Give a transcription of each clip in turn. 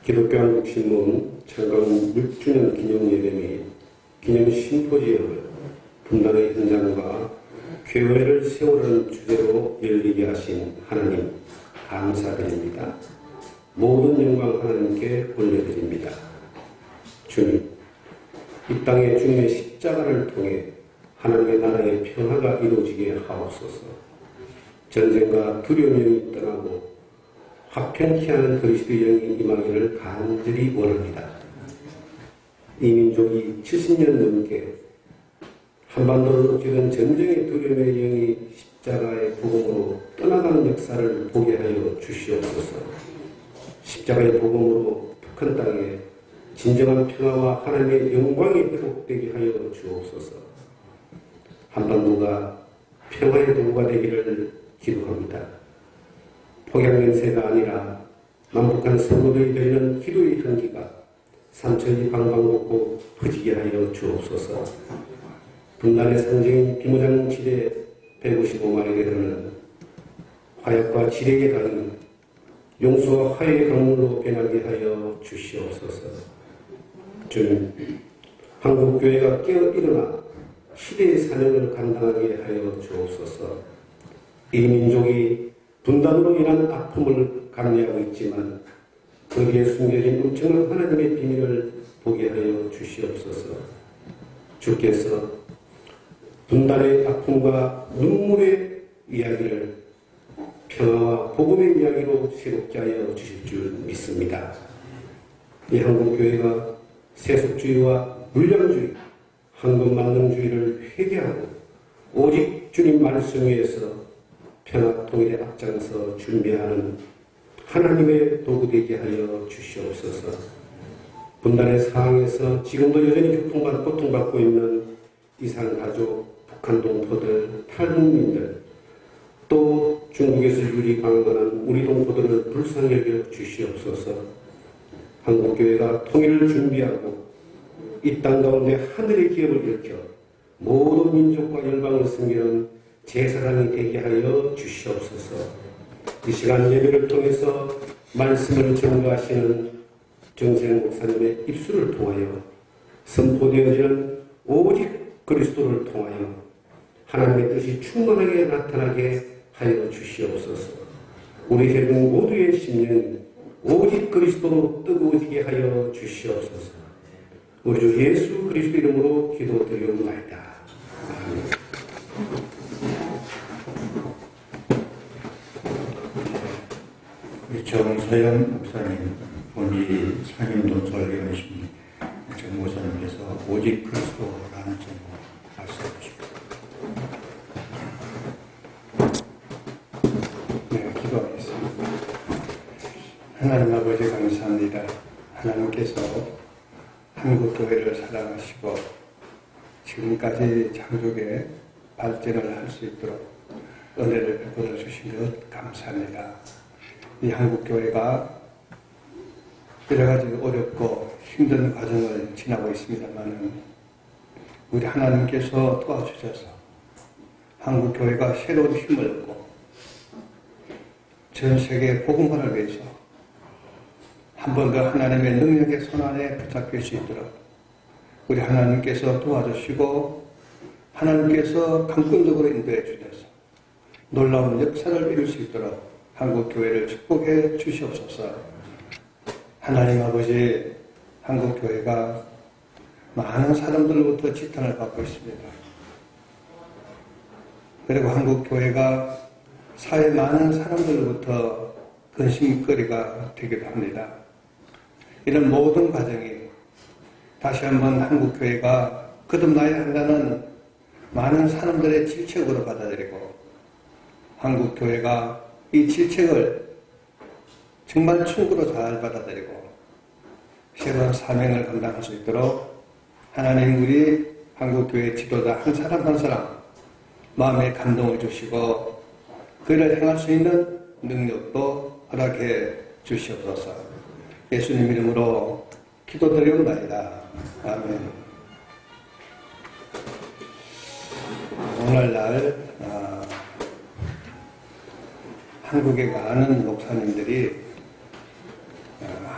기독교 한국신문 창건 6주년 기념예배 및 기념 심포지엄을 분단의 현장과 교회를 세우라는 주제로 열리게 하신 하나님 감사드립니다. 모든 영광 하나님께 올려드립니다. 주님, 이 땅에 주님의 십자가를 통해 하나님의 나라의 평화가 이루어지게 하옵소서. 전쟁과 두려움이 떠나고 화평케 하는 그리스도의 영이 임하기를 간절히 원합니다. 이 민족이 70년 넘게 한반도를 덮치던 전쟁의 두려움의 영이 십자가의 복음으로 떠나가는 역사를 보게 하여 주시옵소서. 십자가의 복음으로 북한 땅에 진정한 평화와 하나님의 영광이 회복되게 하여 주옵소서. 한반도가 평화의 도구가 되기를 기도합니다. 폭약 냄새가 아니라 남북한 선거들이 되는 기도의 향기가 삼천리 방방곡곡 퍼지게 하여 주옵소서. 분단의 상징인 비무장 지대 155마일에 흐르는 화약과 지뢰의 강이 용서와 화해의 강물로 변하게 하여 주시옵소서. 주님, 한국교회가 깨어 일어나 시대의 사명을 감당하게 하여 주옵소서. 이 민족이 분단으로 인한 아픔을 감내하고 있지만 거기에 숨겨진 엄청난 하나님의 비밀을 보게 하여 주시옵소서. 주께서 분단의 아픔과 눈물의 이야기를 평화와 복음의 이야기로 새롭게 하여 주실 줄 믿습니다. 이 한국교회가 세속주의와 물량주의, 황금만능주의를 회개하고 오직 주님 말씀 위에서 평화 통일에 앞장서 준비하는 하나님의 도구 되게 하여 주시옵소서. 분단의 상황에서 지금도 여전히 고통받고 있는 이산가족, 북한 동포들, 탈북민들, 또 중국에서 유리 방문한 우리 동포들을 불쌍히 여겨 주시옵소서. 한국교회가 통일을 준비하고 이 땅 가운데 하늘의 기업을 일으켜 모든 민족과 열방을 섬기는 제사장이 되게 하여 주시옵소서. 이 시간 예배를 통해서 말씀을 전가하시는 정세영 목사님의 입술을 통하여 선포되어지는 오직 그리스도를 통하여 하나님의 뜻이 충만하게 나타나게 하여 주시옵소서. 우리 개동 모두의 심령이 오직 그리스도로 뜨거워지게 하여 주시옵소서. 우리 주 예수 그리스도 이름으로 기도드리옵나이다. 아멘. 우리 정서영 목사님, 본지 상임동설위원이신 정 목사님께서 오직 그리스도라는 제목 말씀해 주십니다. 네, 기도하겠습니다. 하나님 아버지 감사합니다. 하나님께서 한국교회를 사랑하시고 지금까지 장족의 발전을 할 수 있도록 은혜를 베풀어 주신 것 감사합니다. 이 한국교회가 여러 가지 어렵고 힘든 과정을 지나고 있습니다만 우리 하나님께서 도와주셔서 한국교회가 새로운 힘을 얻고 전 세계 복음화를 위해서 한 번 더 하나님의 능력의 손안에 붙잡힐 수 있도록 우리 하나님께서 도와주시고 하나님께서 강권적으로 인도해 주셔서 놀라운 역사를 이룰 수 있도록 한국교회를 축복해 주시옵소서. 하나님 아버지, 한국교회가 많은 사람들로부터 지탄을 받고 있습니다. 그리고 한국교회가 사회 많은 사람들로부터 근심거리가 되기도 합니다. 이런 모든 과정이 다시 한번 한국교회가 거듭나야 한다는 많은 사람들의 질책으로 받아들이고 한국교회가 이 질책을 정말 충고로 잘 받아들이고 새로운 사명을 감당할 수 있도록 하나님 우리 한국교회 지도자 한 사람 한 사람 마음에 감동을 주시고 그를 행할 수 있는 능력도 허락해 주시옵소서. 예수님 이름으로 기도드리옵나이다. 아멘. 오늘날 한국에 가는 목사님들이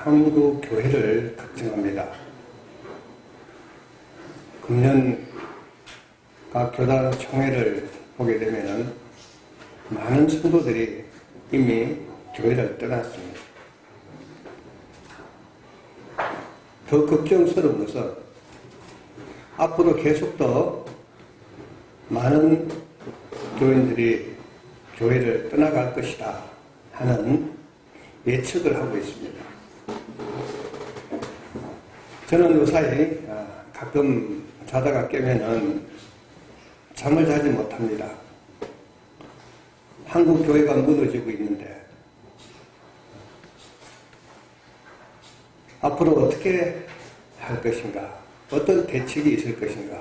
한국 교회를 걱정합니다. 금년 각 교단 총회를 보게 되면은 많은 성도들이 이미 교회를 떠났습니다. 더 걱정스러운 것은 앞으로 계속 더 많은 교인들이 교회를 떠나갈 것이다 하는 예측을 하고 있습니다. 저는 요사이 가끔 자다가 깨면은 잠을 자지 못합니다. 한국 교회가 무너지고 있는데 앞으로 어떻게 할 것인가, 어떤 대책이 있을 것인가,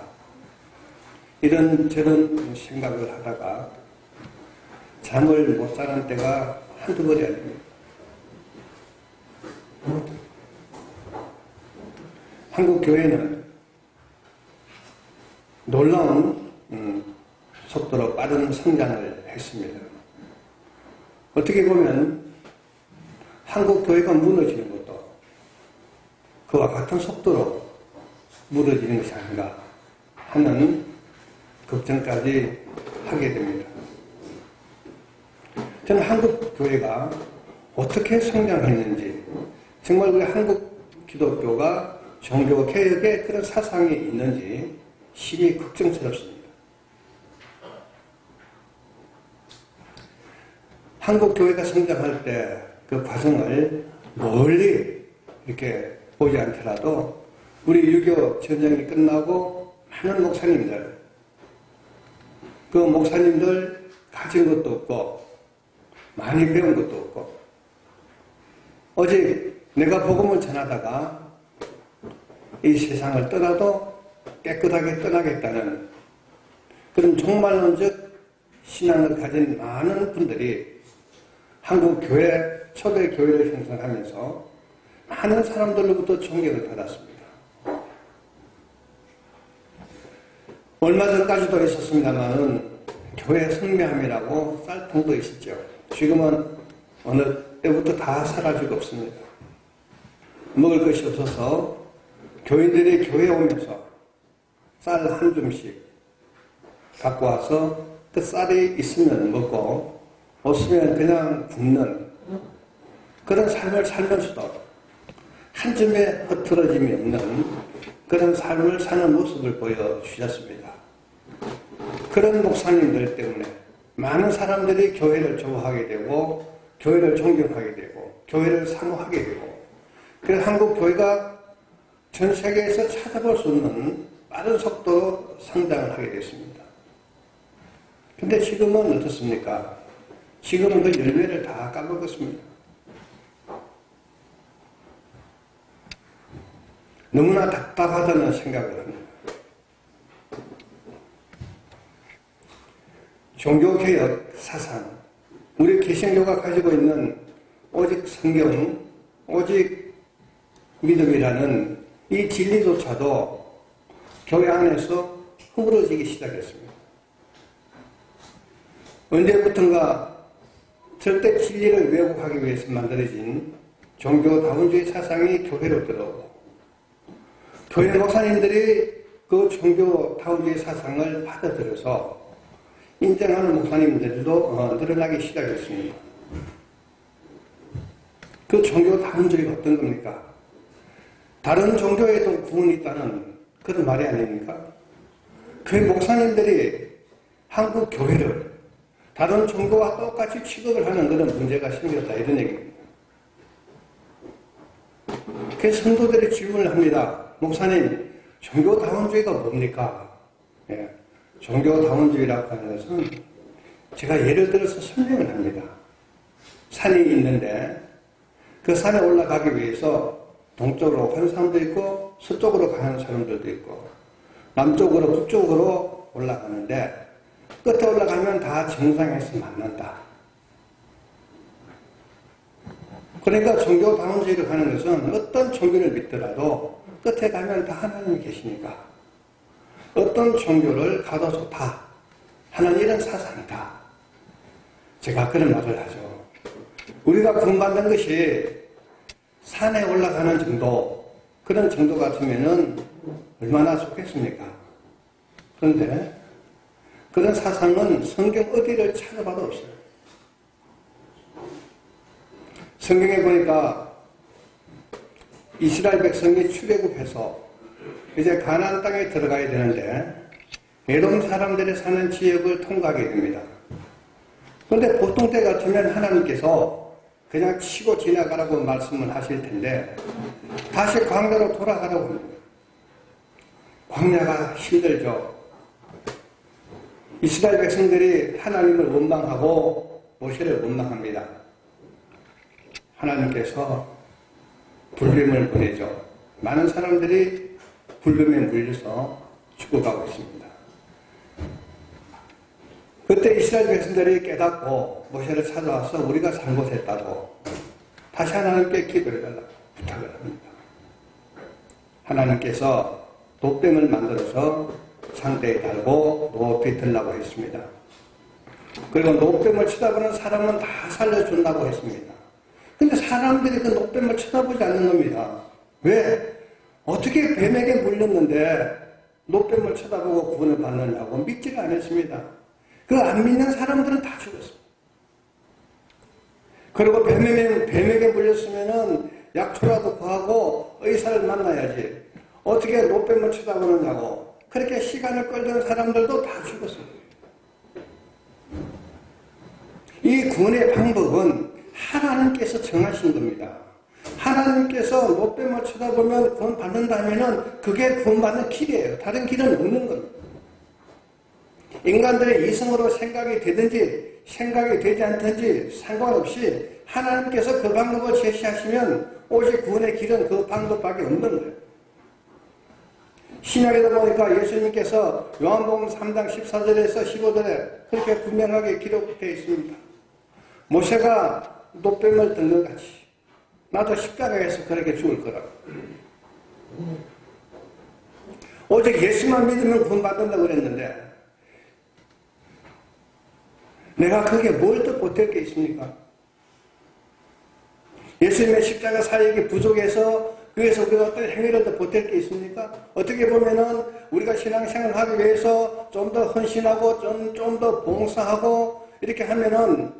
이런저런 생각을 하다가 잠을 못 자는 때가 한두 번이 아닙니다. 한국 교회는 놀라운 속도로 빠른 성장을 했습니다. 어떻게 보면 한국 교회가 무너지는 것도 그와 같은 속도로 무너지는 것이 아닌가 하는 걱정까지 하게 됩니다. 저는 한국 교회가 어떻게 성장했는지, 정말 우리 한국 기독교가 종교 개혁에 그런 사상이 있는지 심히 걱정스럽습니다. 한국 교회가 성장할 때 그 과정을 멀리 이렇게 보지 않더라도 우리 유교 전쟁이 끝나고 많은 목사님들, 그 목사님들 가진 것도 없고 많이 배운 것도 없고 오직 내가 복음을 전하다가 이 세상을 떠나도 깨끗하게 떠나겠다는 그런 종말론적 신앙을 가진 많은 분들이 한국 교회, 초대 교회를 형성하면서 많은 사람들로부터 존경을 받았습니다. 얼마 전까지도 있었습니다만은 교회 성매함이라고 쌀통도 있었죠. 지금은 어느 때부터 다 사라지고 없습니다. 먹을 것이 없어서 교인들이 교회에 오면서 쌀 한 줌씩 갖고 와서 그 쌀이 있으면 먹고 없으면 그냥 굶는 그런 삶을 살면서도 한 줌에 흐트러짐이 없는 그런 삶을 사는 모습을 보여주셨습니다. 그런 목사님들 때문에 많은 사람들이 교회를 좋아하게 되고 교회를 존경하게 되고 교회를 사모하게 되고 그래서 한국 교회가 전 세계에서 찾아볼 수 없는 빠른 속도로 성장을 하게 됐습니다. 근데 지금은 어떻습니까? 지금은 그 열매를 다 까먹었습니다. 너무나 답답하다는 생각을 합니다. 종교개혁 사상, 우리 개신교가 가지고 있는 오직 성경, 오직 믿음이라는 이 진리조차도 교회 안에서 흐물어지기 시작했습니다. 언제부턴가 절대 진리를 왜곡하기 위해서 만들어진 종교다원주의 사상이 교회로 들어오고 교회 목사님들이 그 종교다원주의 사상을 받아들여서 인정하는 목사님들도 늘어나기 시작했습니다. 그 종교다원주의가 어떤 겁니까? 다른 종교에도 구원이 있다는 그런 말이 아닙니까? 교회 목사님들이 한국 교회를 다른 종교와 똑같이 취급을 하는 그런 문제가 생겼다 이런 얘기입니다. 그래서 성도들이 질문을 합니다. 목사님, 종교다원주의가 뭡니까? 예, 종교다원주의라고 하는 것은 제가 예를 들어서 설명을 합니다. 산이 있는데 그 산에 올라가기 위해서 동쪽으로 가는 사람도 있고 서쪽으로 가는 사람들도 있고 남쪽으로 북쪽으로 올라가는데 끝에 올라가면 다 정상에서 만난다. 그러니까 종교다원주의를 하는 것은 어떤 종교를 믿더라도 끝에 가면 다 하나님이 계시니까 어떤 종교를 가도 좋다 하는 이런 사상이다. 제가 그런 말을 하죠. 우리가 구원받는 것이 산에 올라가는 정도, 그런 정도 같으면은 얼마나 좋겠습니까? 그런데 그런 사상은 성경 어디를 찾아봐도 없어요. 성경에 보니까 이스라엘 백성이 출애굽해서 이제 가나안 땅에 들어가야 되는데 에돔 사람들이 사는 지역을 통과하게 됩니다. 그런데 보통 때 같으면 하나님께서 그냥 치고 지나가라고 말씀을 하실 텐데 다시 광야로 돌아가라고 합니다. 광야가 힘들죠. 이스라엘 백성들이 하나님을 원망하고 모세를 원망합니다. 하나님께서 불뱀을 보내죠. 많은 사람들이 불뱀에 물려서 죽어가고 있습니다. 그때 이스라엘 백성들이 깨닫고 모세를 찾아와서 우리가 잘못했다고 다시 하나님께 기도해달라고 부탁을 합니다. 하나님께서 놋뱀을 만들어서 상대에 달고 높이 들라고 했습니다. 그리고 놋뱀을 쳐다보는 사람은 다 살려준다고 했습니다. 근데 사람들이 그 놋뱀을 쳐다보지 않는 겁니다. 왜? 어떻게 뱀에게 물렸는데 놋뱀을 쳐다보고 구원을 받느냐고 믿지를 않았습니다. 그 안 믿는 사람들은 다 죽었어요. 그리고 뱀에게 물렸으면은 약초라도 구하고 의사를 만나야지. 어떻게 놋뱀을 쳐다보느냐고. 그렇게 시간을 끌던 사람들도 다 죽었어요. 이 구원의 방법은 하나님께서 정하신 겁니다. 하나님께서 놋뱀을 쳐다보면 구원 받는다면은 그게 구원받는 길이에요. 다른 길은 없는 겁니다. 인간들의 이성으로 생각이 되든지 생각이 되지 않든지 상관없이 하나님께서 그 방법을 제시하시면 오직 구원의 길은 그 방법밖에 없는 거예요. 신약에도 보니까 예수님께서 요한복음 3장 14절에서 15절에 그렇게 분명하게 기록되어 있습니다. 모세가 놋뱀을 든 것 같이 나도 십자가에서 그렇게 죽을 거라고. 오직 예수만 믿으면 구원받는다고 그랬는데 내가 그게 뭘 더 보탤 게 있습니까? 예수님의 십자가 사역이 부족해서 그래서 우리가 어떤 행위를 더 보탤 게 있습니까? 어떻게 보면은 우리가 신앙생활을 하기 위해서 좀 더 헌신하고 좀 더 봉사하고 이렇게 하면은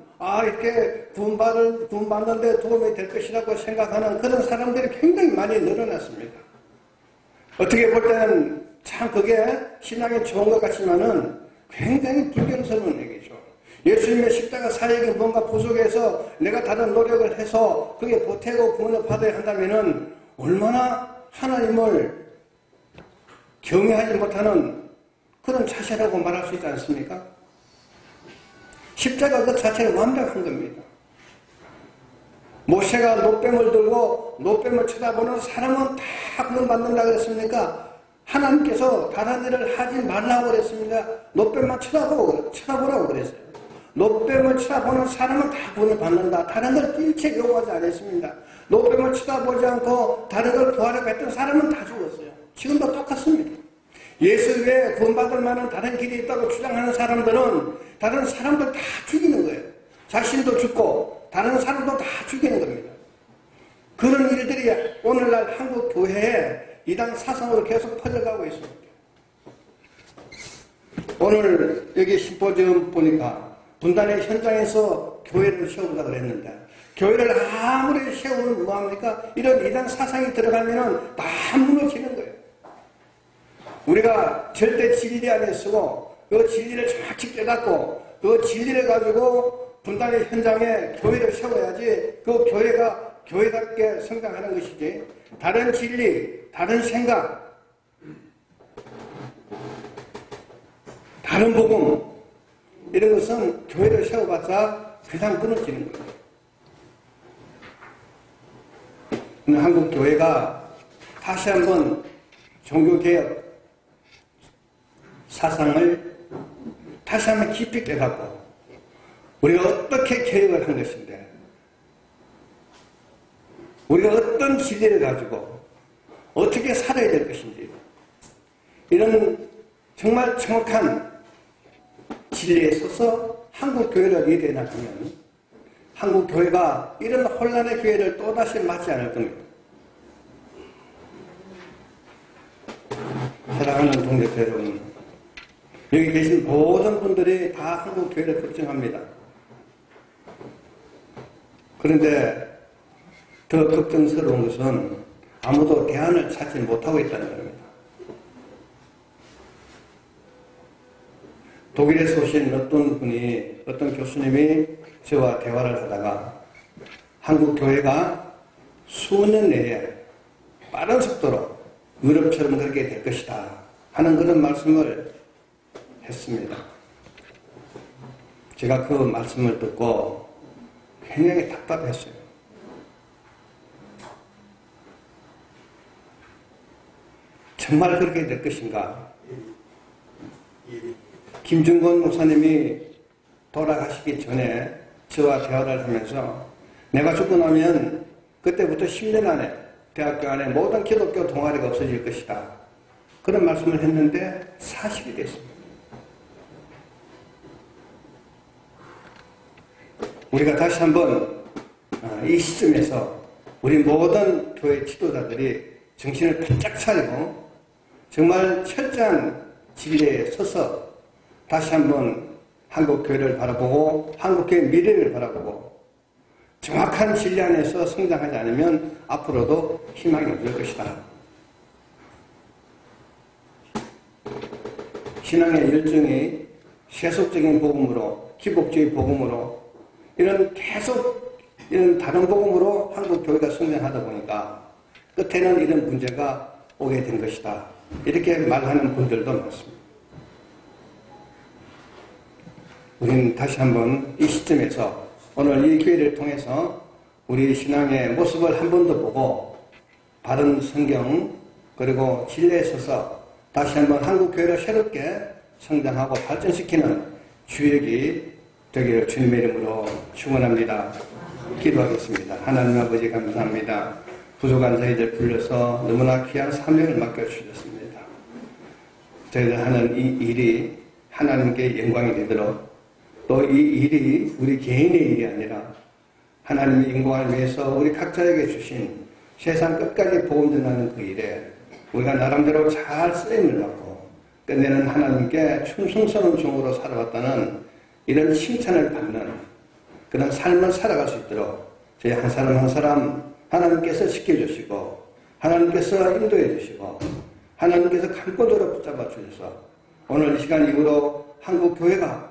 이렇게 구원받는데 도움이 될 것이라고 생각하는 그런 사람들이 굉장히 많이 늘어났습니다. 어떻게 볼 때는 참 그게 신앙에 좋은 것 같지만은 굉장히 불경스러운 얘기죠. 예수님의 십자가 사역이 뭔가 부족해서 내가 다른 노력을 해서 그게 보태고 구원을 받아야 한다면은 얼마나 하나님을 경외하지 못하는 그런 자세라고 말할 수 있지 않습니까? 십자가 그 자체는 완벽한 겁니다. 모세가 놋뱀을 들고 놋뱀을 쳐다보는 사람은 다 구원받는다고 그랬습니까? 하나님께서 다른 일을 하지 말라고 그랬습니다. 놋뱀만 쳐다보라고 그랬어요. 놋뱀을 쳐다보는 사람은 다 구원을 받는다. 다른 걸 일체 요구하지 않았습니다. 놋뱀을 쳐다보지 않고 다른 걸 구하려고 했던 사람은 다 죽었어요. 지금도 똑같습니다. 예수 외에 구원받을 만한 다른 길이 있다고 주장하는 사람들은 다른 사람들 다 죽이는 거예요. 자신도 죽고 다른 사람도 다 죽이는 겁니다. 그런 일들이 오늘날 한국 교회에 이단 사상으로 계속 퍼져가고 있습니다. 오늘 여기 심포지엄 보니까 분단의 현장에서 교회를 세우려고 했는데 교회를 아무리 세우면 뭐합니까? 이런 이단 사상이 들어가면은 다 무너지는 거예요. 우리가 절대 진리 안에 쓰고 그 진리를 정확히 깨닫고 그 진리를 가지고 분단의 현장에 교회를 세워야지 그 교회가 교회답게 성장하는 것이지 다른 진리, 다른 생각, 다른 복음 이런 것은 교회를 세워봤자 그냥 끊어지는 거예요. 한국 교회가 다시 한번 종교개혁 사상을 다시 한번 깊이 깨닫고 우리가 어떻게 개혁을 한 것인데 우리가 어떤 진리를 가지고 어떻게 살아야 될 것인지 이런 정말 정확한 진리에 서서 한국 교회를 리드해 나가면 한국 교회가 이런 혼란의 기회를 또다시 맞지 않을 겁니다. 사랑하는 동역자 여러분, 여기 계신 모든 분들이 다 한국 교회를 걱정합니다. 그런데 더 걱정스러운 것은 아무도 대안을 찾지 못하고 있다는 겁니다. 독일에서 오신 어떤 교수님이 저와 대화를 하다가 한국 교회가 수년 내에 빠른 속도로 유럽처럼 그렇게 될 것이다 하는 그런 말씀을 했습니다. 제가 그 말씀을 듣고 굉장히 답답했어요. 정말 그렇게 될 것인가? 김중건 목사님이 돌아가시기 전에 저와 대화를 하면서 내가 죽고 나면 그때부터 10년 안에 대학교 안에 모든 기독교 동아리가 없어질 것이다. 그런 말씀을 했는데 사실이 됐습니다. 우리가 다시 한번 이 시점에서 우리 모든 교회 지도자들이 정신을 바짝 차리고 정말 철저한 진리에 서서 다시 한번 한국 교회를 바라보고 한국 교회의 미래를 바라보고 정확한 진리 안에서 성장하지 않으면 앞으로도 희망이 없을 것이다. 신앙의 열정이 세속적인 복음으로, 기복주의 복음으로 이런 다른 복음으로 한국 교회가 성장하다 보니까 끝에는 이런 문제가 오게 된 것이다. 이렇게 말하는 분들도 많습니다. 우리는 다시 한번 이 시점에서 오늘 이 기회를 통해서 우리 신앙의 모습을 한 번 더 보고 바른 성경 그리고 진리에 서서 다시 한번 한국 교회를 새롭게 성장하고 발전시키는 주역이 되기를 주님의 이름으로 축원합니다. 기도하겠습니다. 하나님 아버지 감사합니다. 부족한 저희들 불러서 너무나 귀한 사명을 맡겨주셨습니다. 저희들 하는 이 일이 하나님께 영광이 되도록 또 이 일이 우리 개인의 일이 아니라 하나님의 영광을 위해서 우리 각자에게 주신 세상 끝까지 복음 전하는 그 일에 우리가 나름대로 잘 쓰임을 받고 끝내는 하나님께 충성스러운 종으로 살아왔다는 이런 칭찬을 받는 그런 삶을 살아갈 수 있도록 저희 한 사람 한 사람 하나님께서 지켜주시고 하나님께서 인도해 주시고 하나님께서 간고도로 붙잡아 주셔서 오늘 이 시간 이후로 한국 교회가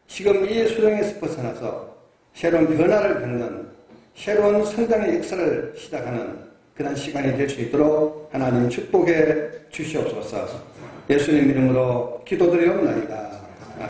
지금 이 수렁에서 벗어나서 새로운 변화를 겪는 새로운 성장의 역사를 시작하는 그런 시간이 될 수 있도록 하나님 축복해 주시옵소서. 예수님 이름으로 기도드리옵나이다.